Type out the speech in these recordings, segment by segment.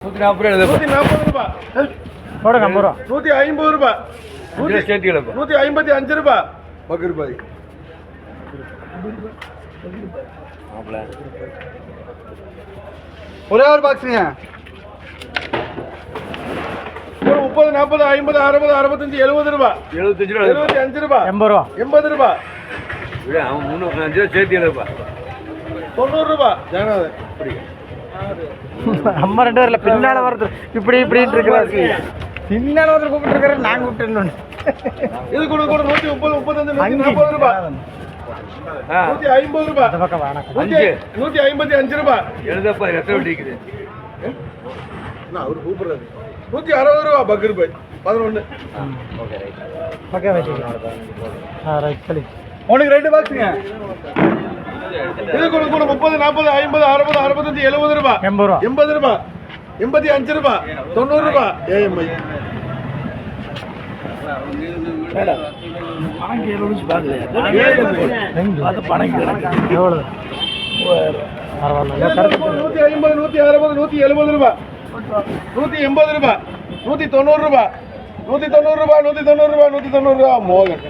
140 ரூபா போடுங்க 50 ரூபா 150 ரூபா 155 ரூபா பக்கர் பாய் ஒரே ஒரு பாக்ஸுங்க 30 40 50 60 65 70 ரூபா 75 ரூபா 80 ரூபா 80 ரூபா அவன் 3 சேர்த்து எழுப்பா 90 ரூபா ஜனநாதன் நம்ம 2 பேர்ல பின்னால வருது இப்படி இப்படின்னு இருக்கிறாரு பின்னால வந்து கூப்பிட்டு இருக்காரு நான் கூப்பிட்டு இது கூட 130 35 140 ரூபா 150 ரூபா 155 ரூபா எழுதப்பா எத்தனை வட்டிக்குது நான் அவர் கூப்பிடுறாரு 160 ரூபா பக்கர் பாய் 11 ஓகே ரைட் சரி உனக்கு 2 பாக்ஸுங்க இது கூட 30 40 50 60 65 70 ரூபா 80 ரூபா 80 ரூபா 85 ரூபா 90 ரூபா ஏஎம்ஐ எவ்வளவு பரவாயில்ல 150 160 170 ரூபா 180 ரூபா 190 ரூபா 190 ரூபா 190 ரூபா 190 ரூபா மோகன்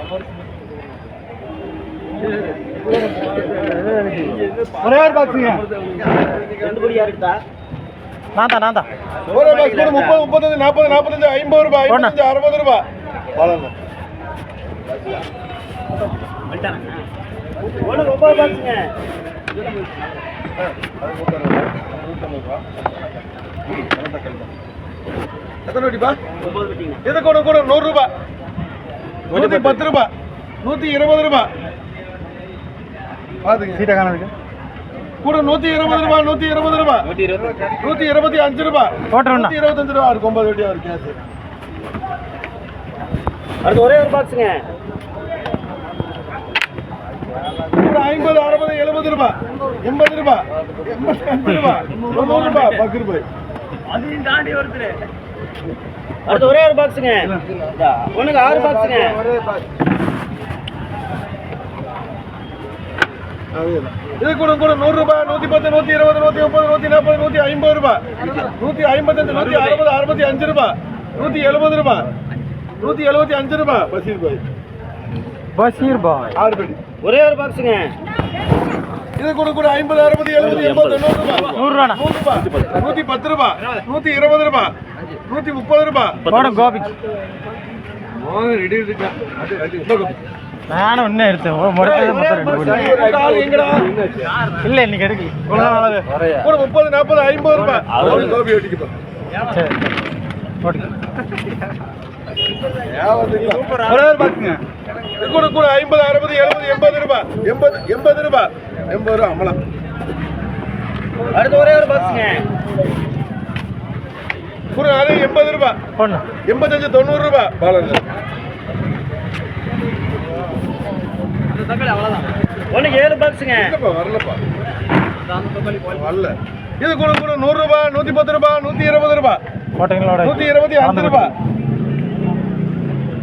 ஒரே ஒரு பாக்ஸுங்க நான் தான் ஒரே பாக்ஸ் கூட 30 35 40 45 50 ரூபா 55 60 ரூபா பாலண்ணா எத்தனை வட்டிப்பா இது கூட 100 ரூபா 110 ரூபா 120 ரூபா பாத்துங்க சீட்டை காணதுக்கு கூட 120 ரூபா 120 ரூபா 125 ரூபா போட்டுருண்ணா 125 ரூபா இருக்கு 9 வட்டி அவர் கேஸ் அடுத்து ஒரே ஒரு பாக்ஸுங்க கூட 50 60 70 ரூபா 80 ரூபா 85 ரூபா 90 ரூபா பக்கர் பாய் அதையும் தாண்டி வருது அடுத்து ஒரே ஒரு பாக்ஸுங்க உனக்கு 6 பாக்ஸுங்க இது கூட 100 ரூபா 110 120 130 140 150 ரூபா 155 160 65 ரூபா 170 ரூபா 175 ரூபா பஷீர் பாய் 6 படி ஒரே ஒரு பாக்ஸுங்க இது கூட 50 60 70 80 90 ரூபா 100 ரூபா 110 ரூபா 120 ரூபா 130 ரூபா போட கோபி மோகன் ரெடி இருக்கா நானும் இன்னும் எடுத்தேன் இல்லை இன்னைக்கு எடுக்கல கூட 30 40 50 ரூபா கோபி வெட்டிக்கு சரி போட்டு ஒரே ஒரு பாக்ஸுங்க இது கூட 50 60 70 80 ரூபா 80 ரூபா 80 ரூபா அமலம் அடுத்து ஒரே ஒரு பாக்ஸுங்க கூட 80 ரூபா பொண்ணு 85 90 ரூபா பாலன் ஒன்று 7 பாக்ஸுங்க வரலப்பா வரல இது கூட 100 ரூபா 110 ரூபா 120 ரூபா போட்டீங்களோட 125 ரூபா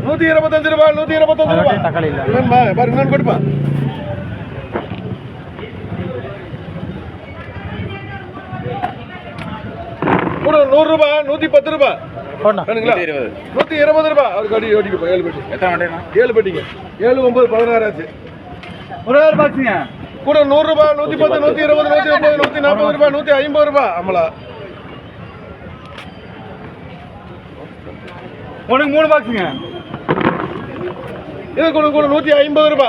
125 ரூபா 125 ரூபா தக்காளி இல்லை இன்னொன்னு பாரு இன்னொன்று கொடுப்பா கூட 100 ரூபா 110 ரூபா போண்ணா 120 ரூபா அவர் கடி ஓடிக்கு 7 பெட்டி எத்தனை வண்டினா 7 பெட்டிங்க 7 9 16 ஆச்சு ஒரே ஒரு பாக்ஸுங்க கூட 100 ரூபா 110 120 130 140 ரூபா 150 ரூபா அமலா உனக்கு 3 பாக்ஸுங்க இது கூட 150 ரூபா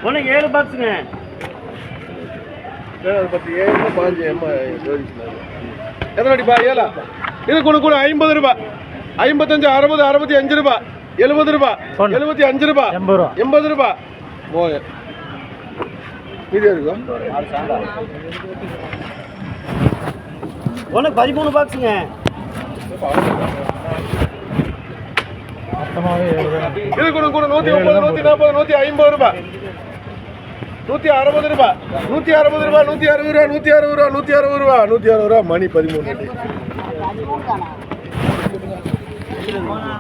உனக்கு 7 பாக்ஸுங்க எத்தனை ஏழா இது கூட 50 ரூபா 55 60 65 ரூபா 70 ரூபா 75 ரூபா 80 ரூபா போய மீதி இருக்கா உனக்கு 13 பாக்ஸுங்க இது கூட 130 140 150 ரூபா 160 ரூபா 160 ரூபா 160 ரூபா 160 ரூபா 160 ரூபா 160 ரூபா மணி 13